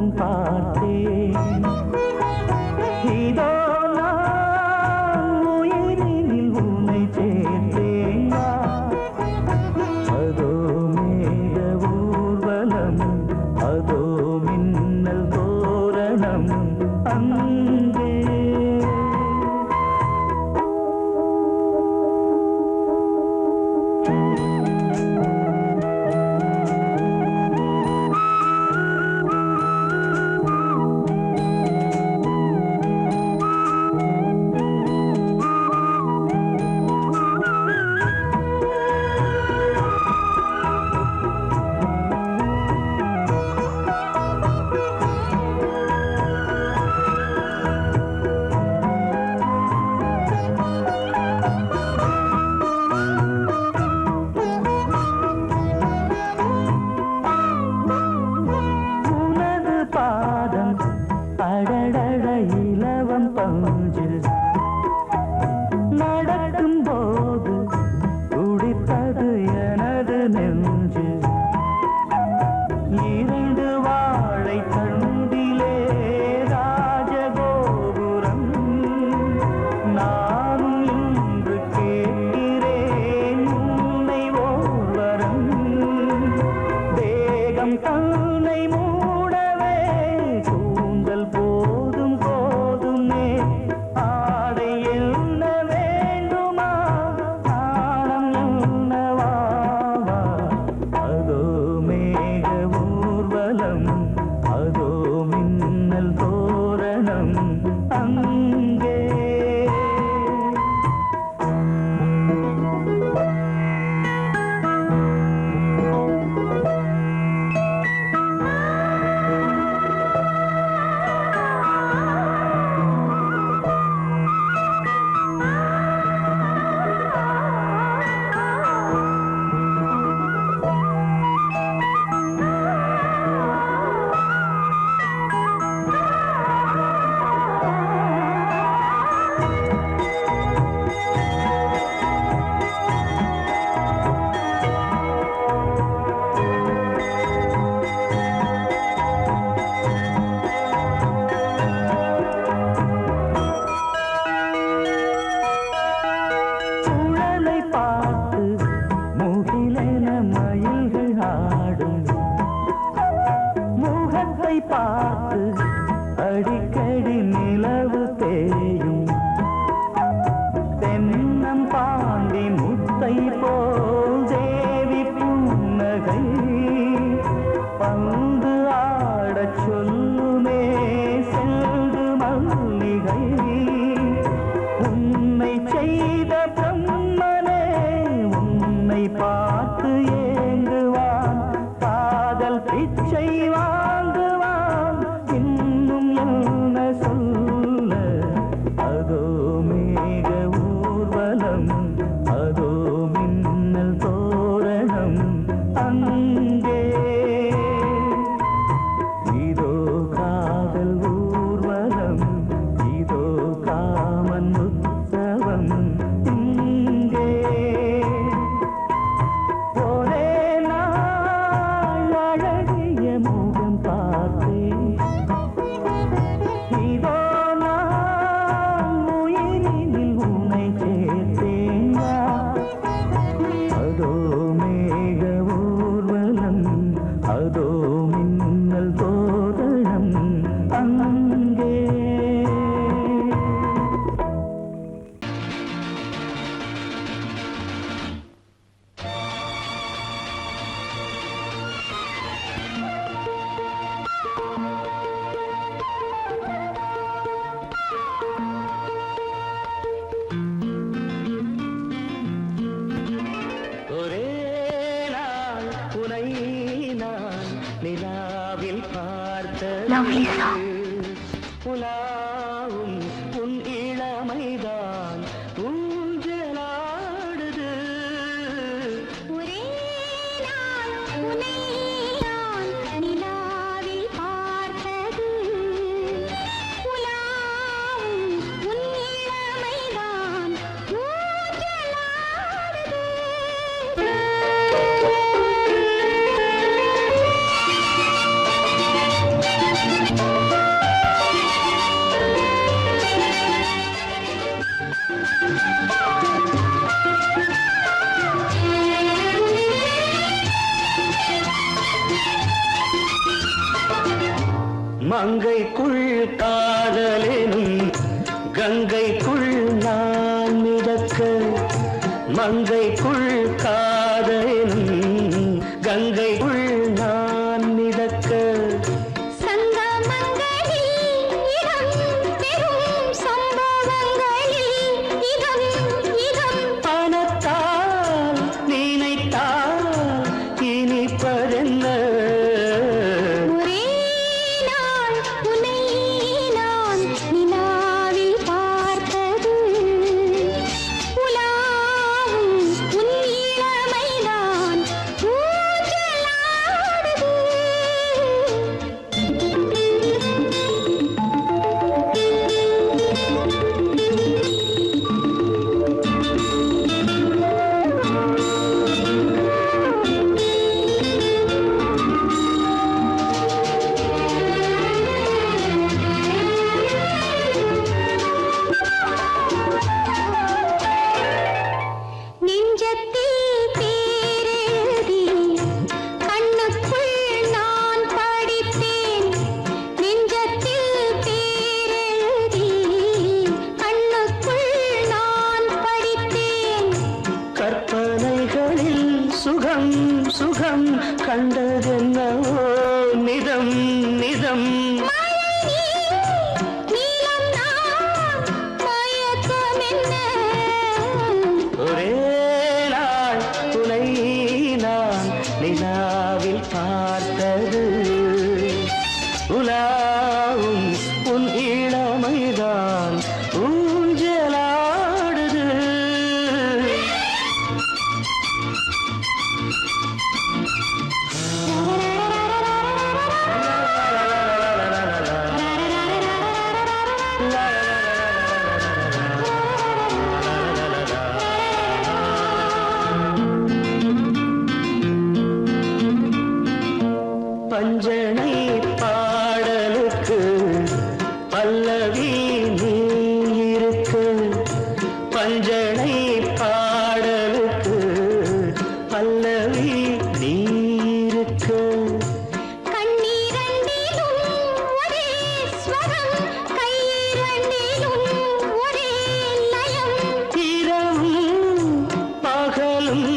முகம் பார்த்தேன். இதோ நான் உயிரினில் உன்னை சேர்த்தேன். அதோ மேக ஊர்வலம், அதோ மின்னல் தோரணம் அங்கே. அடடட இலவம் பஞ்சு நடக்கும் போது துடித்தது எனது நெஞ்சு. இரண்டு வாழை தண்டிலே ராஜகோபுரம். நானும் இன்று கேட்கிறேன் உன்னை ஓர்வரம். தேகம் தன்னை மூடவே கூந்தல் போதும் போதுமே. ஆடை என்ன வேண்டுமா, ஆடம் என்னவாவா. அதோ மேக ஊர்வலம், அதோ மின்னல் தோரணம் அங்கே. பார்த்து அடிக்கடி நிலவு தேயும். தென்னம் பாண்டி முத்தை போல் தேவி புன்னகை. பந்து ஆடச் சொல்லுமே செல்து மல்லிகை. உன்னை செய்த பிரம்மனே உன்னை பார்த்து ஏங்குவான். காதல் பிச்சை வாங்குவான். இன்னும் என்ன சொல்ல. அதோ மேக ஊர்வலம், அதோ மின்னல் தோரணம் அங்கே. இதோ காதல் ஊர்வலம், இதோ காமன் உற்சவம் இங்கே. ஒரே நாள் அழகிய முகம் பார்த்தேன். இதோ நான் உயிரினில் உன்னை சேர்த்தேன். அதோ மேக ஊர்வலம், அதோ மின்னல் தோரணம் அங்கே. ஒரே நாள் உனை நான் நிலாவில் பார்த்தது. உலாவும் உன் இளமைதான் ஊஞ்சலாடுது. ஒரே நாள் உனை நான் நிலாவில் பார்த்தது. உலாவும் உன் இளமைதான் ஊஞ்சலாடுது. மங்கைக்குள் காதலெனும் கங்கைக்குள் நான் மிதக்க மங்கைக்குள் காதலெனும் கங்கைக்குள் நான் மிதக்க பணத்தால் நினைத்தால் இனிப்பதென்ன சுகம் சுகம் கண்டதென்னவோ நிதம் நிதம் ஒரே நாள் துணை நான் நிலாவில் பார்த்தது உலாவும் உன் இளமைதான் ஊஞ்சலாடுது பஞ்சனை பாடலுக்கு பல்லவி நீ இருக்கு பஞ்சனை பாடலுக்கு பல்லவி நீ இருக்கு இரவும் பகலும்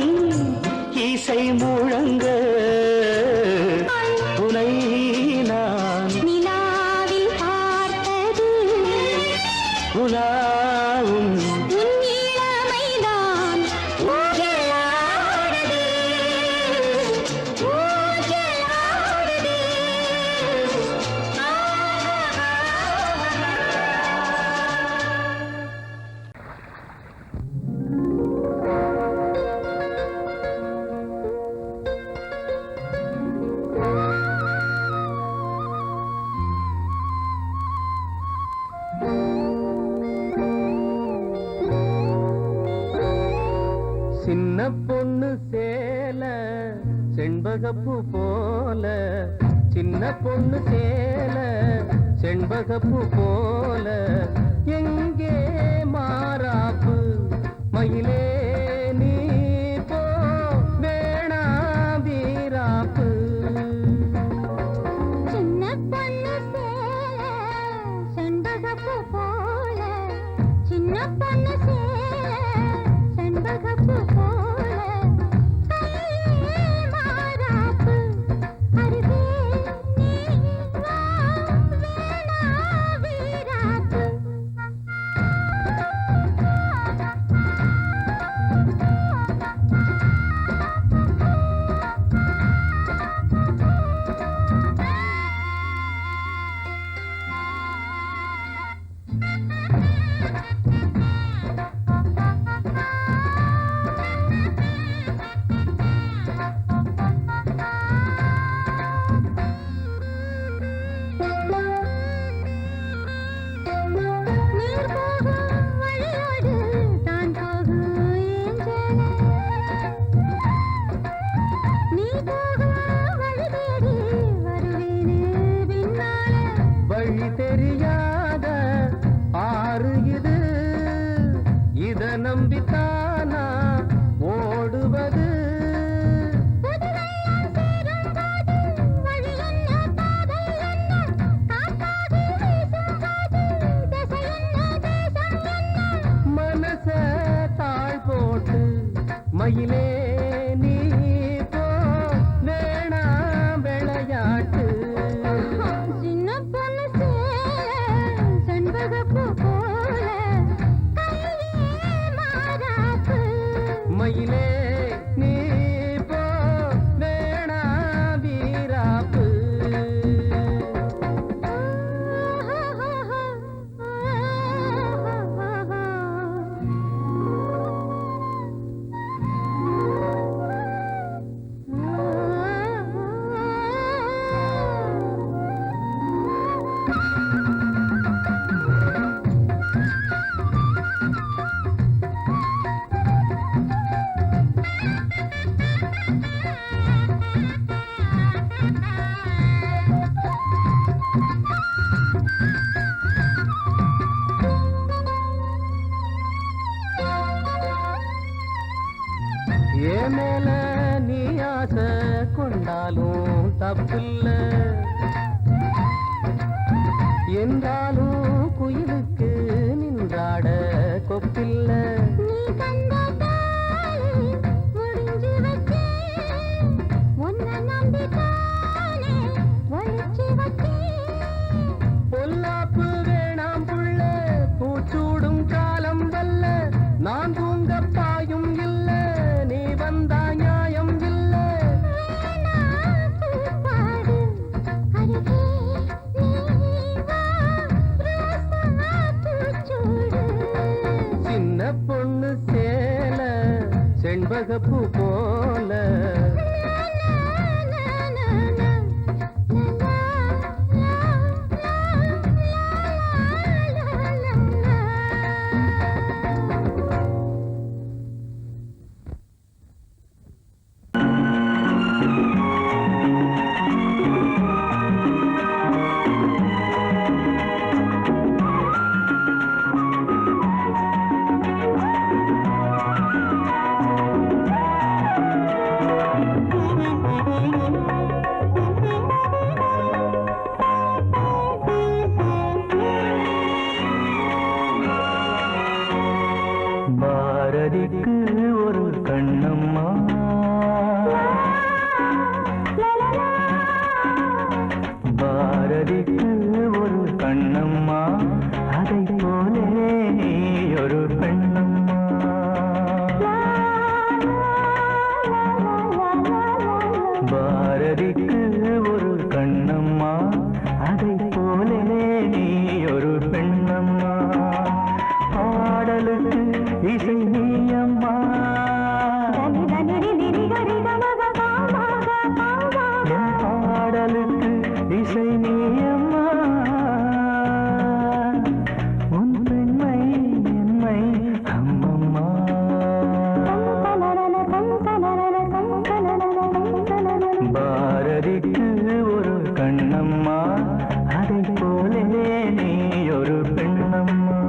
இசை முழங்க உனை நான் நிலாவில் பார்த்தது உலாவும் உன் இளமைதான் ஊஞ்சலாடுது ஊஞ்சலாடுது சின்ன பொண்ணு சேல செண்பகப்பூ போல சின்ன பொண்ணு சேல செண்பகப்பூ போல எங்கே மாறாப்பு மயிலே நீ போ வேணா வீராப்பு சின்ன பொண்ணு சேல செண்பகப்பூ போல சின்ன பொண்ணு சேல செண்பகப்பூ போல கையே மாறாப்பு அருகே நீ வா வேணா வீராப்பு நீர் போகும் வழியோடு தான் போகும் ஏஞ்சலே நீ போகும் வழி தேடி வருவேனே பின்னாலே வழி தெரியாத ஆறு இது இத நம்பித்தானா ஓடுவது புதுவெள்ளம் சேரும்போது வழி என்ன பாதை என்ன தப்பில்ல என்றாலும் குயிலுக்கு நின்றாட கொப்பில்ல நீ தந்த தாலி முடிஞ்சு வச்சேன் உன்னை நம்பித்தானே ஒழிச்சு வச்சேன் பொல்லாப்பு வேணாம் புள்ள பூச்சூடும் காலம் வல்ல நான் தூங்க பாயும் இல்ல நீ வந்தா நியாயம் இல்ல பாடு அருகே நீ வா ரோசா பூச்சூடு சின்ன பொண்ணு சேல செண்பகப்பூ போல பாரதிக்கு ஒரு கண்ணம்மா பாரதிக்கு ஒரு கண்ணம்மா அதை போலே நீ ஒரு பெண்ணம்மா பாரதிக்கு ஒரு கண்ணம்மா அதை போலே நீ ஒரு பெண்ணம்மா பாடலுக்கு இசை நீயம்மா என் பாடலுக்கு இசை நீயம்மா உன் பெண்மை என்னை அம்மம்மா பாரதிக்கு ஒரு கண்ணம்மா அதை போலே நீ ஒரு பெண்ணம்மா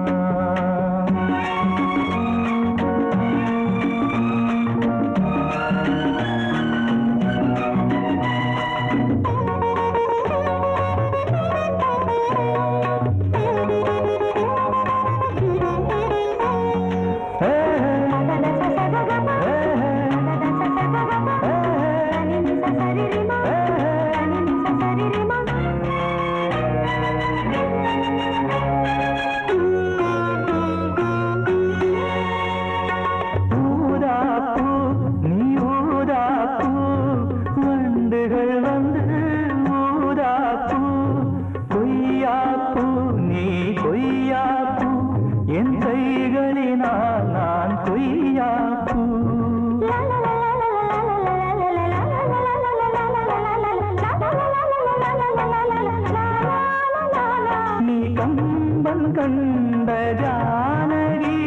கம்பன் கண்ட ஜானகி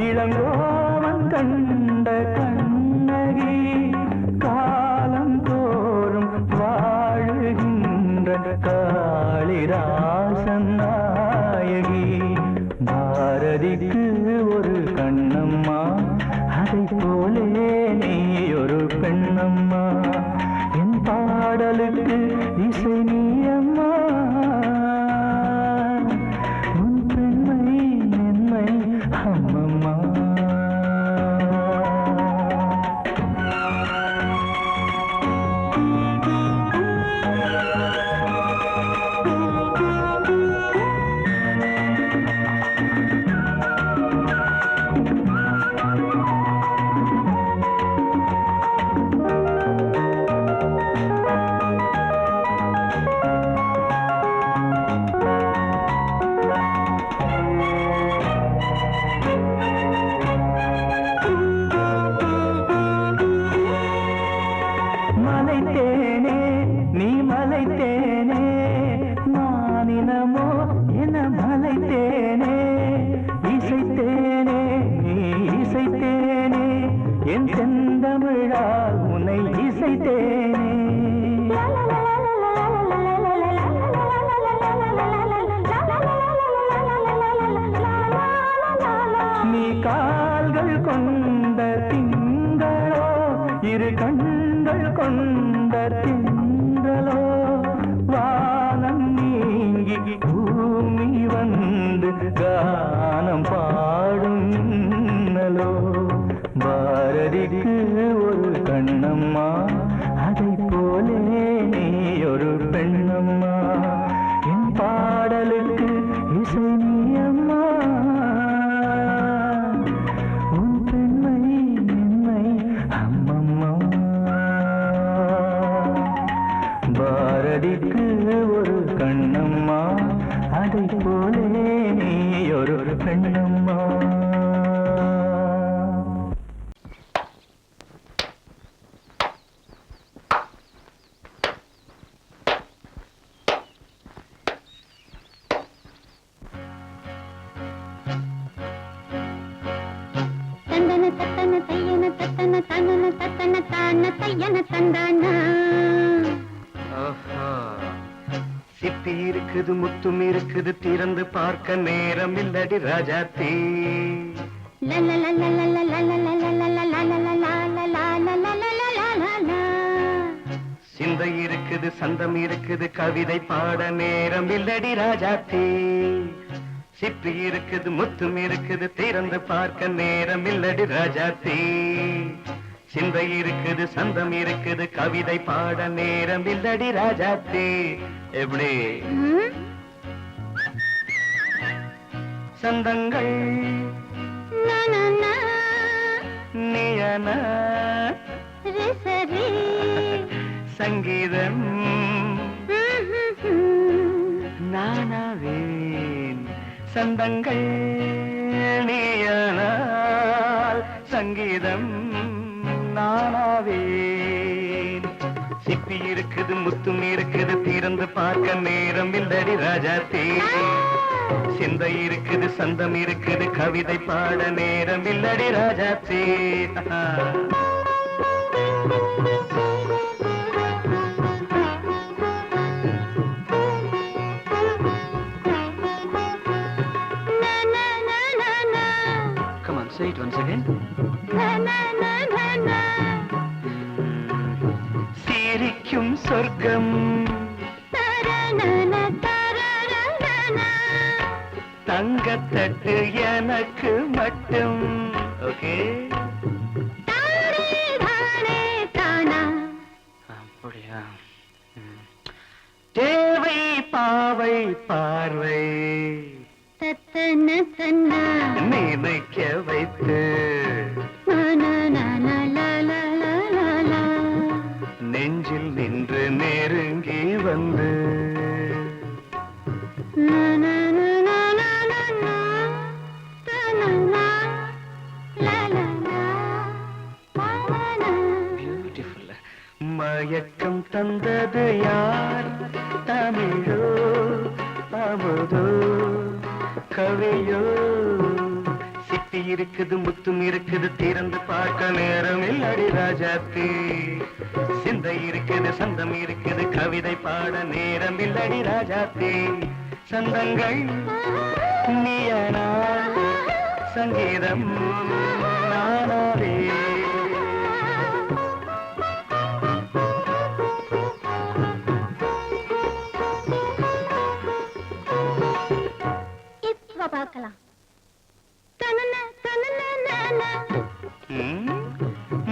இளங்கோவன் கண்ட கண்ணகி காலம் தோறும் வாழுகின்ற காளிதாசன் நாயகி பாரதிக்கு ஒரு கண்ணம்மா அதை போலே நீ ஒரு பெண்ணம்மா என் பாடலுக்கு இசை நீயம்மா கால்கள் கொண்ட திங்களோ இரு கண்கள் கொண்ட திங்களோ என் பாடலுக்கு இசை நீ அம்மா, உன் பெண்மை என்னை அம்மம்மா. பாரதிக்கு ஒரு கண்ணம்மா, அதை போலே நீ ஒரு பெண்ணம்மா. தந்தன தத்தன தையன தத்தன தனன தத்தன தான தையன தந்தானா. சிப்பி இருக்குது முத்தும் இருக்குது திறந்து பார்க்க நேரம் இல்லடி ராஜாத்தே. சிந்தை இருக்குது சந்தம் இருக்குது கவிதை பாட நேரம் இல்லடி ராஜாத்தே. சிப்பி இருக்குது முத்தும் இருக்குது திறந்து பார்க்க நேரம் இல்லடி ராஜாத்தே. சிந்தை இருக்குது சந்தம் இருக்குது கவிதை பாட நேரம் இல்லடி ராஜாத்தே. எப்படி சந்தங்கள் நீயன சங்கீதம் நானாவேன். சந்தங்கள் நீயனால் சங்கீதம் நானாவேன். சிப்பி இருக்குது முத்தும் இருக்குது திறந்து பார்க்க நேரம் இல்லடி ராஜாத்தே. சிந்தை இருக்குது சந்தம் இருக்குது கவிதை பாட நேரம் இல்லடி ராஜாத்தே. Come on, say it once again. சிரிக்கும் சொர்க்கம் தங்கத்தட்டு எனக்கு மட்டும். ஓகே அப்படியா? தேவை பாவை பார்வை நினைக்க வைத்து நெஞ்சில் நின்று நெருங்கி வந்து மயக்கம் தந்தது யார்? தமிழோ அமுதோ கவியோ? சிப்பி இருக்குது முத்தும் இருக்குது திறந்து பார்க்க நேரம் இல்லடி ராஜாத்தே. சிந்தை இருக்குது சந்தம் இருக்குது கவிதை பாட நேரம் இல்லடி ராஜாத்தே. சந்தங்கள் நீயனா சங்கீதம் நானாவே. பார்க்கலாம்.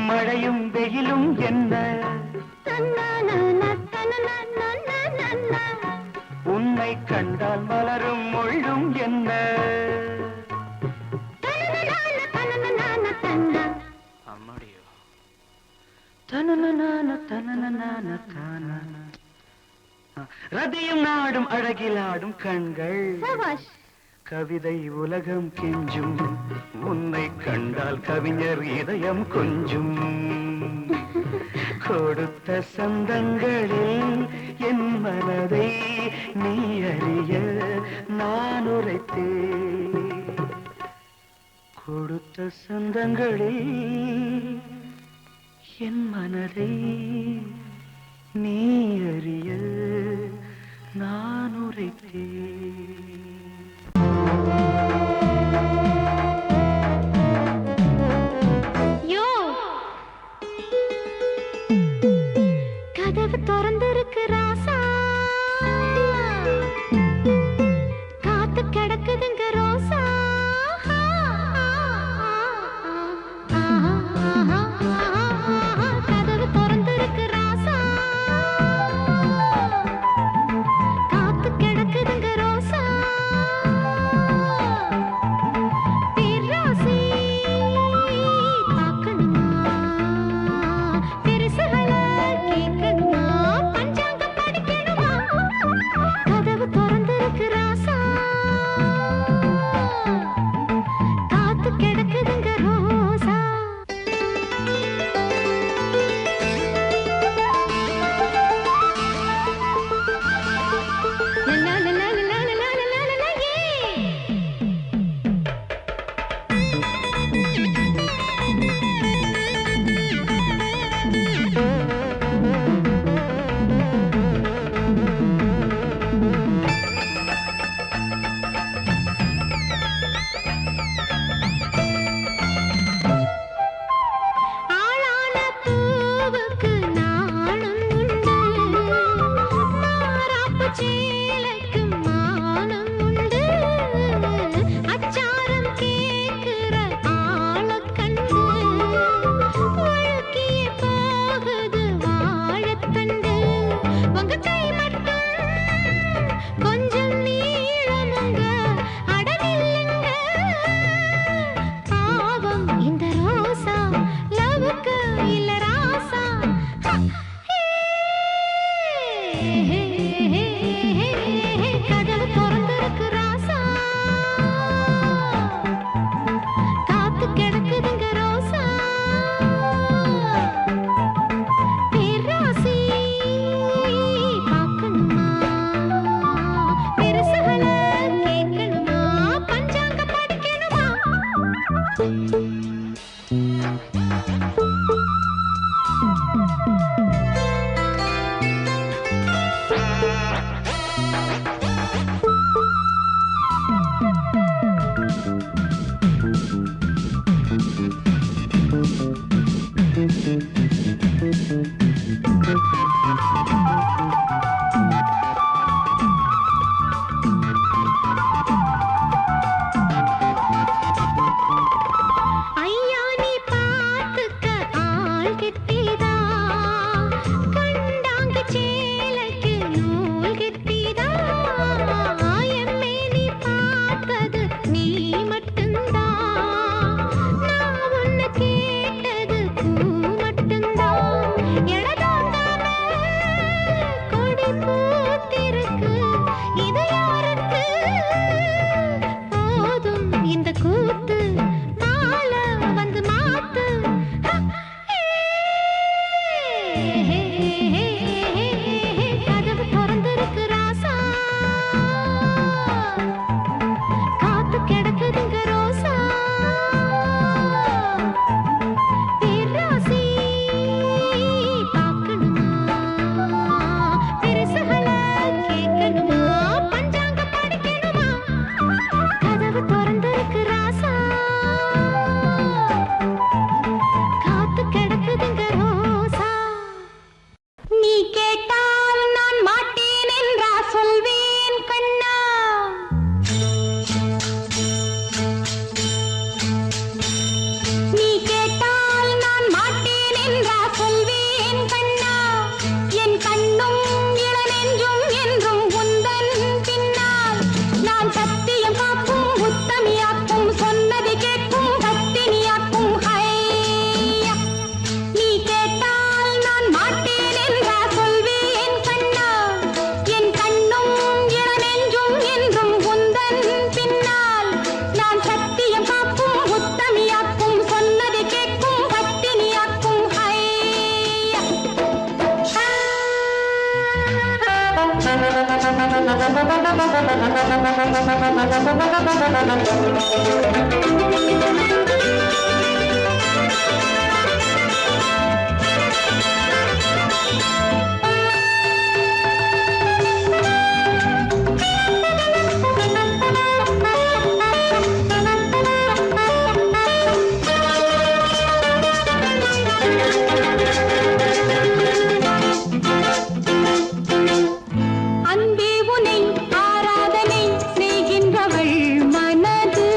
மழையும் வெயிலும் என்ன உன்னை கண்டால் மலரும் முள்ளும் என்ன? அம்மாடியோ ரதியும் நாடும் அழகிலாடும் கண்கள் கவிதை உலகம் கெஞ்சும் உன்னை கண்டால் கவிஞர் இதயம் கொஞ்சும். கொடுத்த சந்தங்களில் என் மனதை நீ அறிய நான் உரைத்தேன். கொடுத்த சந்தங்களில் என் மனதை நீ அறிய நான் உரைத்தேன். கதவு திறந்திருக்கு ராசா, காத்து கிடக்குதுங்க ரோசா. கதவு திறந்திருக்கு ராசா, சேலைக்கு மானம் உண்டு அச்சாரம் கேக்குற ஆளக் கண்டு வழுக்கிய போகுது வாழைத்தண்டு உங்க கை மட்டும் கொஞ்சம் நீளமுங்க அடவில்லைங்க பாவம் இந்த ரோசா லவுக்கு இல்ல ராசா கதவு திறந்திருக்கு ராசா காத்து கிடக்குதுங்க ரோசா பேராசி பார்க்கணுமா பெருசுகள கேட்கணுமா பஞ்சாங்க படிக்கணுமா ஐயா நீ பார்த்துக்க ஆள் கெட்டிதா கண்டாங்க சேலைக்கு நூல் கெட்டிதா எம்மே நீ பார்த்தது நீ மட்டும்தான் நான் உன்னை கேட்டது பூ மட்டும்தான் எடதாங்காம கொடி பூத்திருக்கு இது யாருக்கு போதும் இந்த கூத்து மாலை வந்து மாத்து கதவு திறந்திருக்கு ராசா காத்து கிடக்குதுங்க ரோசா பேராசி பார்க்கணுமா பெருசுகள கேட்கணுமா பஞ்சாங்க படிக்கணுமா கதவு திறந்திருக்கு ராசா காத்து கிடக்குதுங்க ரோசா நீ கேட்டால் நான் மாட்டேன் என்றா சொல்வேன் கண்ணா நீ கேட்டால் நான் மாட்டேன் என்றா சொல்வேன் கண்ணா என் கண்ணும் இளநெஞ்சும் என்றும் உந்தன் பின்னால் நான் சத்தியம் காக்கும் உத்தமியாக்கும் சொன்னதை கேட்கும் பத்தினியாக்கும் ஹையா நீ கேட்டால் நான் மாட்டேன் என்றா சொல்வேன் கண்ணா என் கண்ணும் இளநெஞ்சும் என்றும் உந்தன் பின்னால் நான் சத்தியம் காக்கும் உத்தமியாக்கும் சொன்னதை கேட்கும் பத்தினியாக்கும் ஹையா அன்பே உனை ஆராதனை செய்கின்றவள் மனது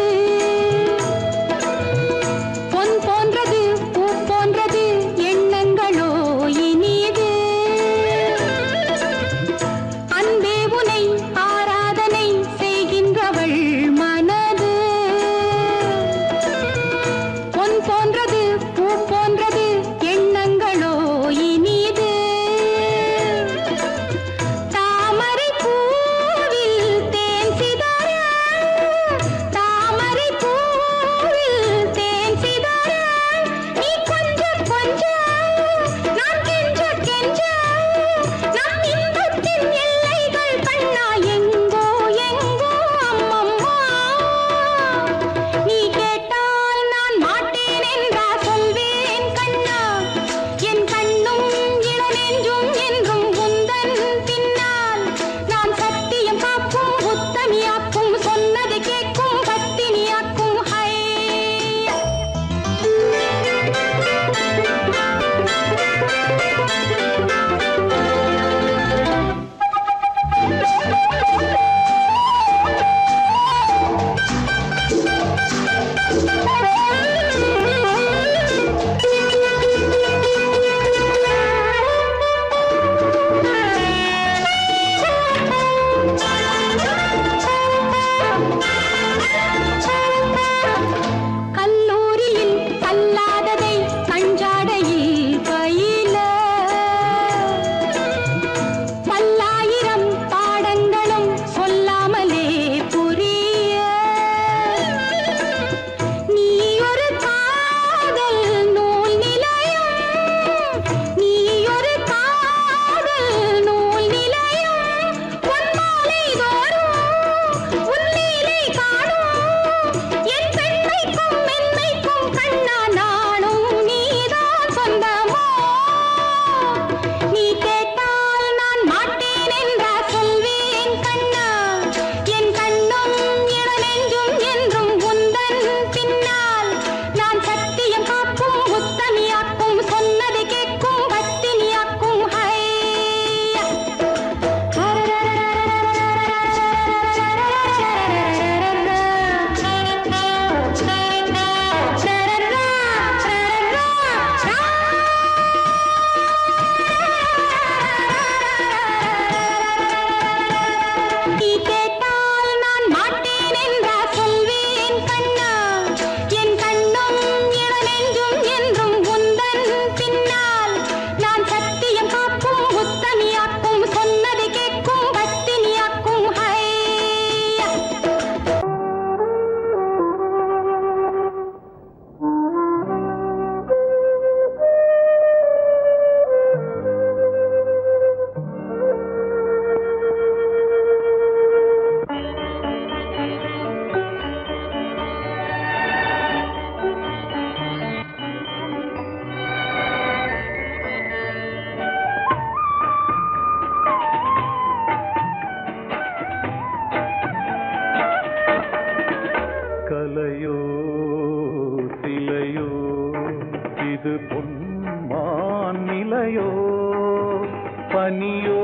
பனியோ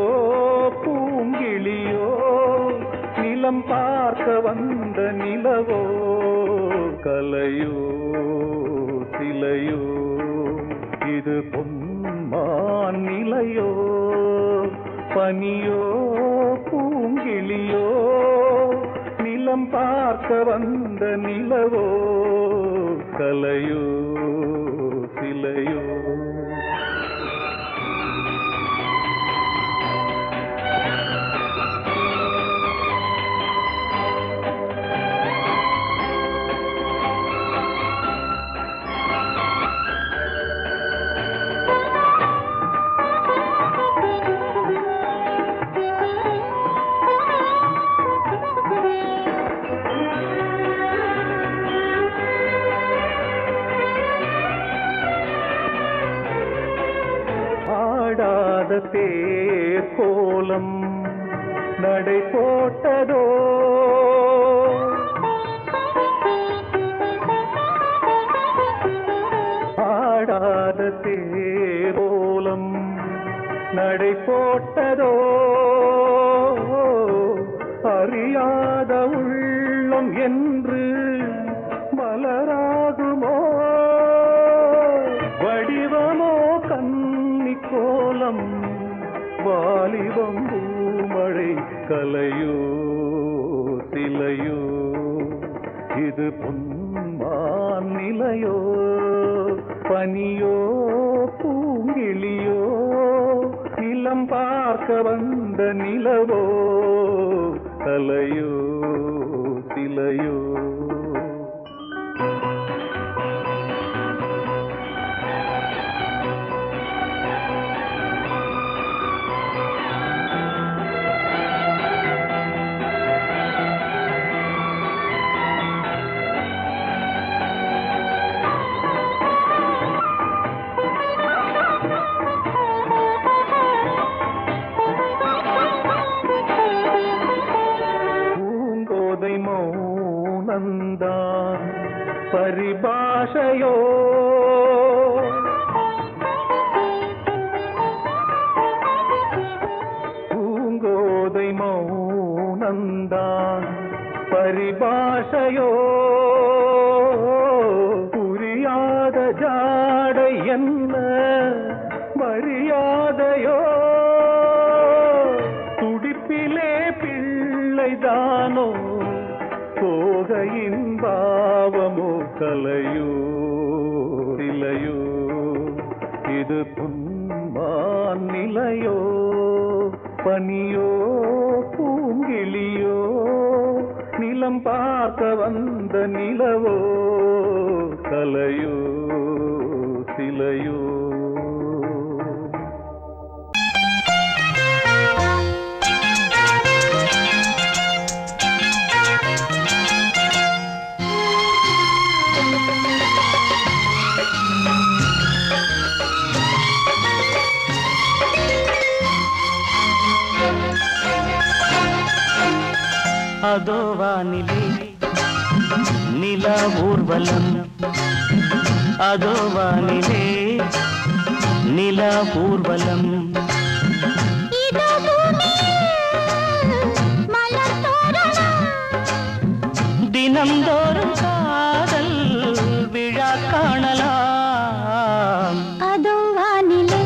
பூங்கிளியோ நிலம் பார்க்க வந்த நிலவோ கலையோ சிலையோ இது பொன்மான் நிலையோ பனியோ பூங்கிளியோ நிலம் பார்க்க வந்த நிலவோ கலையோ சிலையோ ஆடாத தேர் கோலம் நடை போட்டதோ ஆடாத தேர் கோலம் நடை போட்டதோ அறியாத உள்ளம் என்று மலராகுமோ வடிவமோ கன்னி கோலம் வாலிபம் பூமழை கலையோ சிலையோ இது பொன்மான் நிலையோ பனியோ பூங்கிளியோ நிலம் பார்க்க வந்த நிலவோ கலையோ சிலையோ மௌனந்தான் பரிபாஷையோ பூங்கோதை மௌனந்தான் பரிபாஷையோ புரியாத ஜாடை என்ன மரியாதையோ துடிப்பிலே பிள்ளைதானோ போகையின் பாவமோ கலையோ சிலையோ இது பொன்மான் நிலையோ பனியோ பூங்கிளியோ நிலம் பார்க்க வந்த நிலவோ கலையோ சிலையோ அதோ வானிலே நிலா ஊர்வலம் அதோ வானிலே நிலா ஊர்வலம் தினம்தோறும் காதல் விழா காணலாம் அதோ வானிலே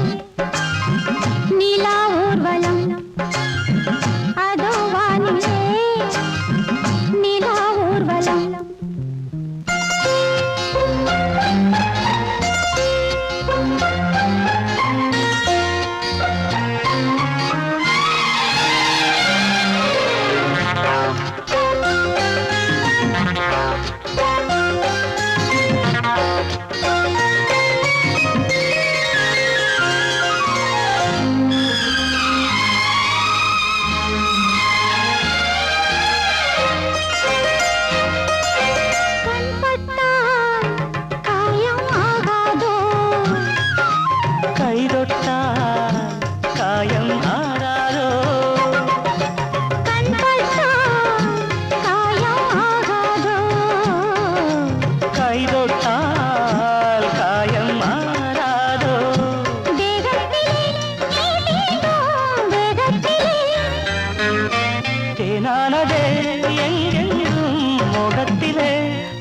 நிலா ஊர்வலம் அதோ வானிலே நிலா ஊர்வலம் தேனானதே எங்கெங்கும் மோகத்திலே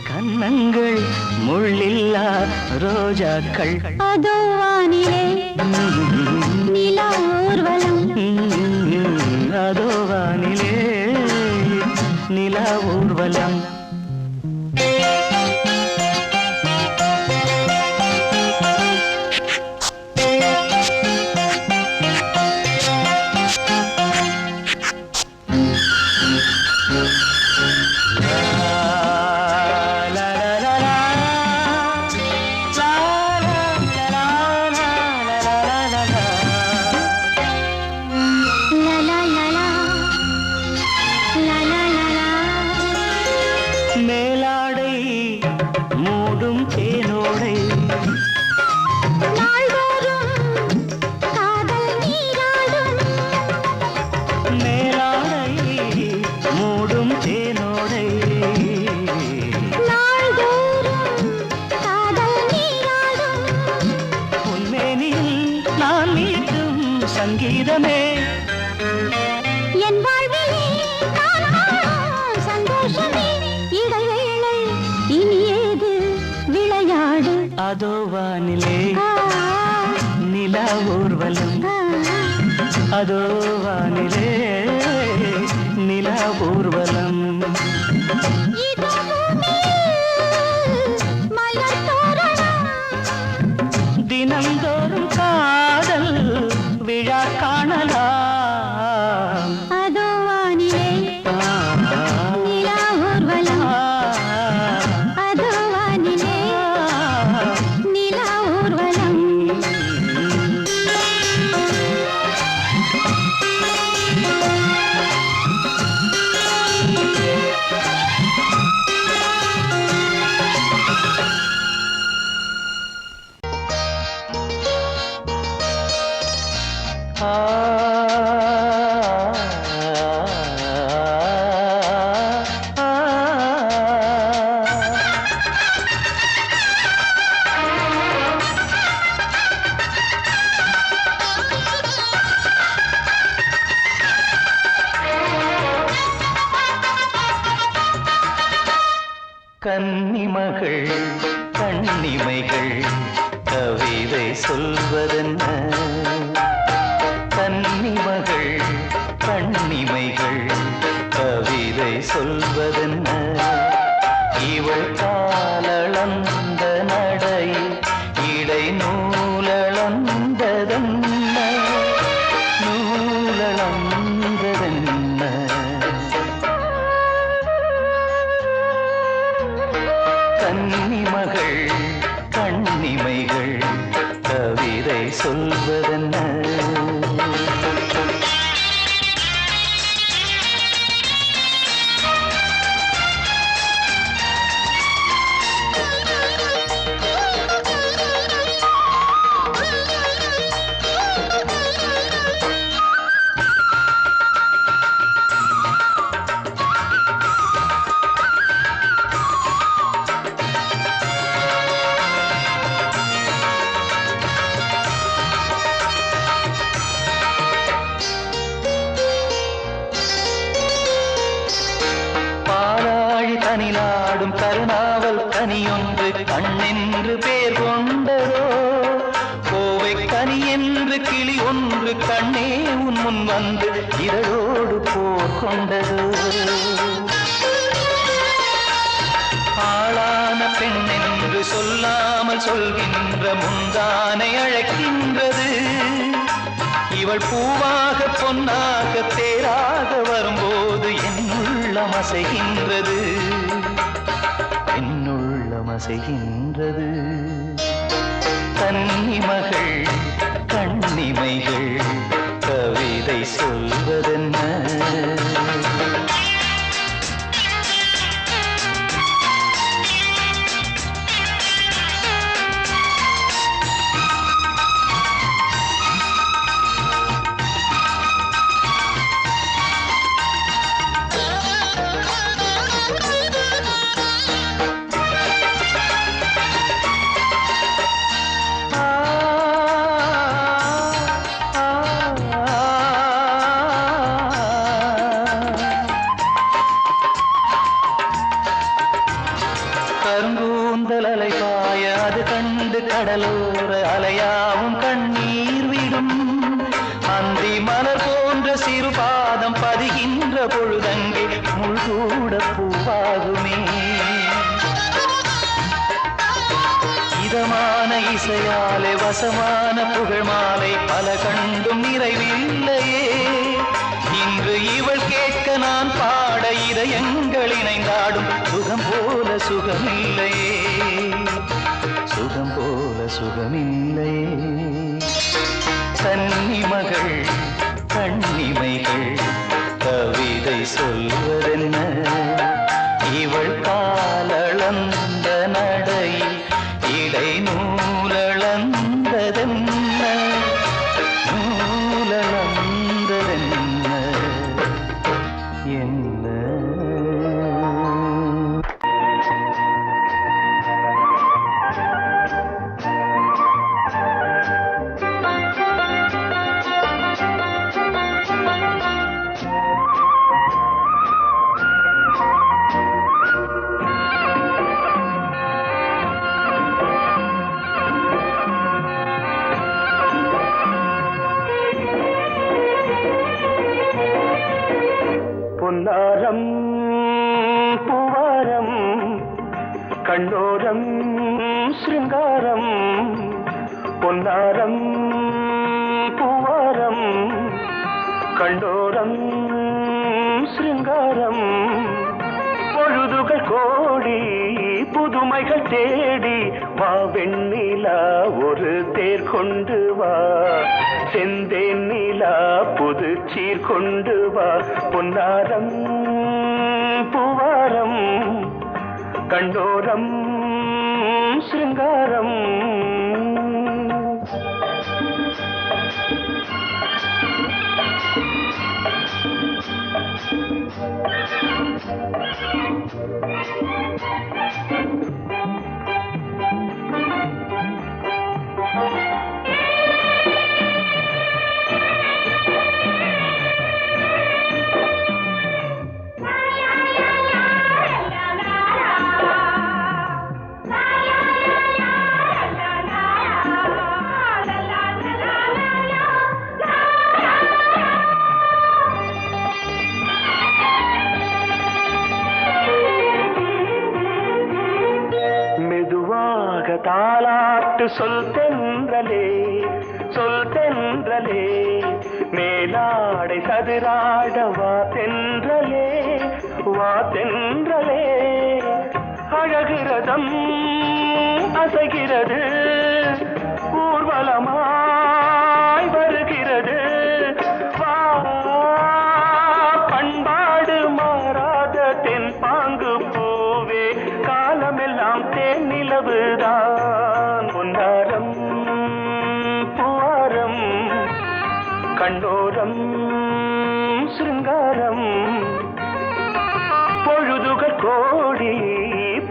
கன்னங்கள் முள்ளில்லா ரோஜாக்கள் அதோ வானிலே நிலா ஊர்வலம் அதோ வானிலே நிலா ஊர்வலம் மேலாடை மூடும் தேனோடை மேலாடை மூடும் தேனோடை உன்மேனில் நான் மீட்டும் சங்கீதமே என் வாழ்விலே சந்தோஷமே இடைவேளை இனி ஏது விளையாடு அதோ வானிலே நிலா ஊர்வலம் அதோ வானிலே நிலா ஊர்வலம் தினந்தோறும் காதல் விழா காணலாம் அதோ வானிலே நிலா ஊர்வலம் அதோ வானிலே நிலா ஊர்வலம் கன்னிமகள் கண்ணிமைகள் கவிதை சொல்வதென்ன கன்னிமகள் கண்ணிமைகள் கவிதை சொல்வதென்ன இவள் காலளந்த நடை இடை நூலளந்ததென்ன நூலளந்ததென்ன கன்னிமகள் கண்ணிமைகள் கவிதை சொல்வதென்ன கனிநாடும் கருணாவல் கனியொன்று கண்ணென்று பேர் கொண்டதோ கோவை கனி என்று கிளி ஒன்று கண்ணே உன் முன் வந்து இதழோடு போர் கொண்டதோ ஆளான பெண் என்று சொல்லாமல் சொல்கின்ற முந்தானை அழைக்கின்றது இவள் பூவாக பொன்னாக தேராக வரும்போது என்னுள்ளம் அசைகின்றது என்னுள்ளம் அசைகின்றது கன்னிமகள் கண்ணிமைகள் கவிதை சொல்வதென்ன கடலோர அலையாவும் கண்ணீர் விடும் அந்தி மலர் போன்ற சிறு பாதம் பதிகின்ற பொழுதங்கே முள்கூட பூவாகுமே இதமான இசையாலே வசமான புகழ் மாலை பல கண்டும் நிறைவில்லையே இன்று இவள் கேட்க நான் பாட இதயங்கள் இணைந்தாடும் சுகம் போல சுகமில்லையே சுகம் போல சுகமில்லையே கன்னிமகள் கண்ணிமைகள் கவிதை சொல்வதென்ன இவள் காலளந்த நடையில் இடை நூலளந்ததென்ன நூலளந்ததென்ன என்ன பொன்னாரம் பூவாரம் கண்ணோரம் சிருங்காரம் பொன்னாரம் பூவாரம் கண்ணோரம் சிருங்காரம் பொழுதுகள் கோடி புதுமைகள் தேடி வா வெண்ணிலா ஒரு தேர் கொண்டு வா செந்தேன் நிலா புது சீர் கொண்டு வா பொன்னாரம் பூவாரம் கண்டோரம் சிருங்காரம் தாலாட்டு சொல் தென்றலே மேலாடை சதுராட வா தென்றலே அழகிறதம் அசைகிறது ஊர்வலமாய் வருகிறது வா பண்பாடு மாறாத தென் பாங்கு பூவே காலமெல்லாம் தேன் நிலவுதான் பொன்னாரம் பூவாரம் கண்டோரம் சிருங்காரம் பொழுதுகள் கோடி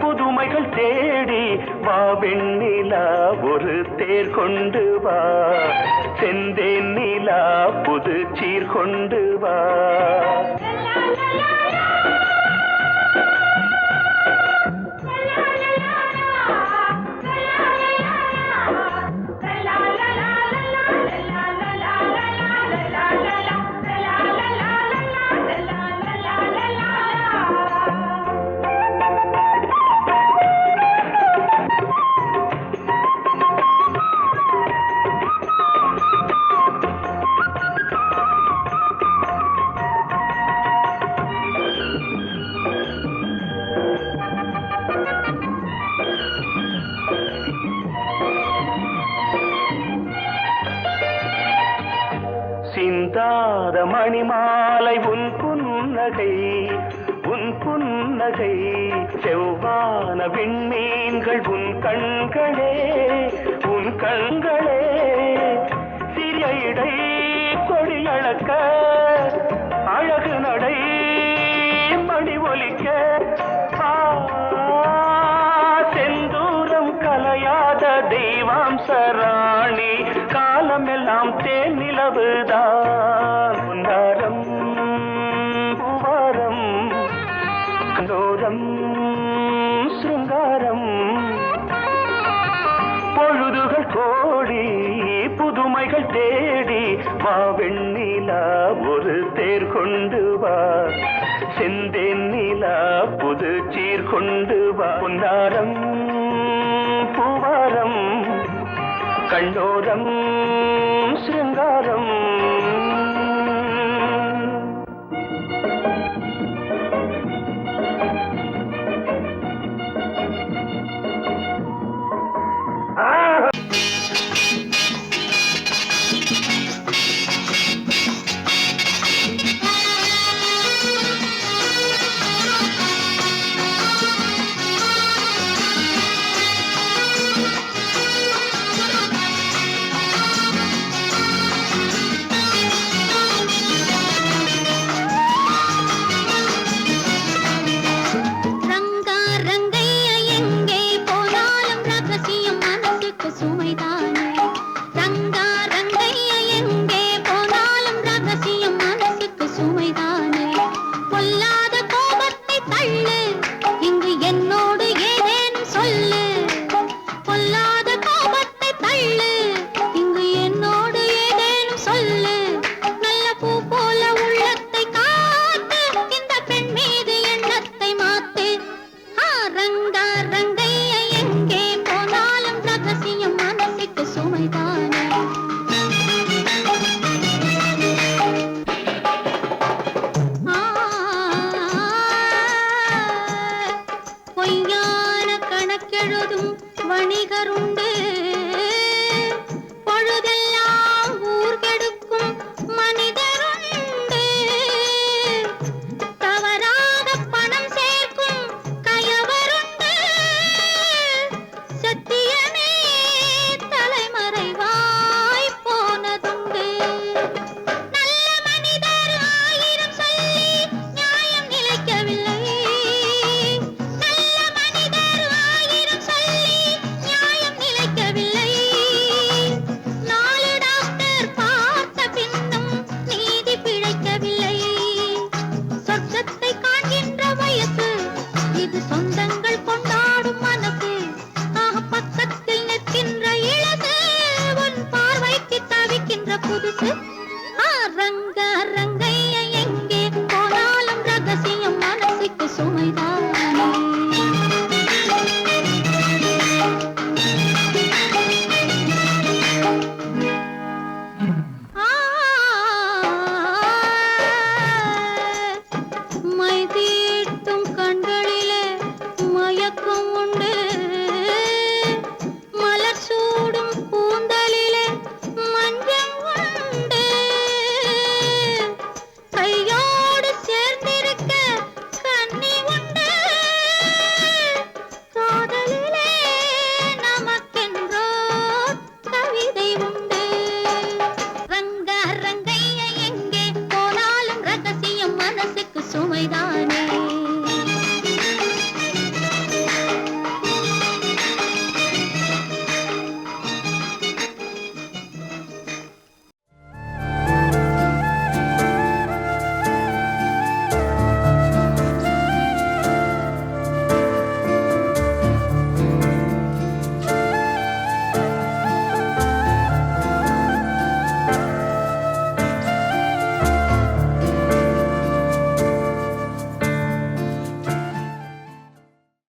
புதுமைகள் தேடி வா வெண்ணிலா ஒரு தேர் கொண்டு வா செந்தேன் நிலா புது சீர் கொண்டு வா சிந்தாத மணிமாலை உன் புன்னகை செவ்வான விண்மீன்கள் உன் கண்களே சிறிய இடை கொடியளக்க அழகு நடை மணி ஒலிக்க செந்தூரம் கலையாத தெய்வாம்சராணி காலமெல்லாம் தேன் நிலவுதான் பொன்னாரம் பூவாரம் கண்டோரம் சிருங்காரம் பொழுது கோட்டைகள் தேடி வா வெண்ணிலா ஒரு தேர் கொண்டு வா செந்தேன் நிலா புது சீர் கொண்டு வா பொன்னாரம் பூவாரம் கண்ணோரம் சிருங்காரம் வணிகருண்டு பொழுதெல்லாம் ஊர் கெடுக்கும் மனிதருண்டு தவறாக பணம் சேர்க்கும் கயவருண்டு சத்தியமே தலைமறைவாய் போனதுண்டு நல்ல மனிதர் ஆயிரம் சொல்லி நியாயம் நிலைக்கவில்லை சொந்தங்கள் கொண்டாடும் மனசு பக்கத்தில் நிற்கின்ற இழகு உன் பார்வைக்கு தவிக்கின்ற புதுசு ரங்க ரங்கைய எங்கே போனாலும் ரகசியம் மனசுக்கு சுமைதான்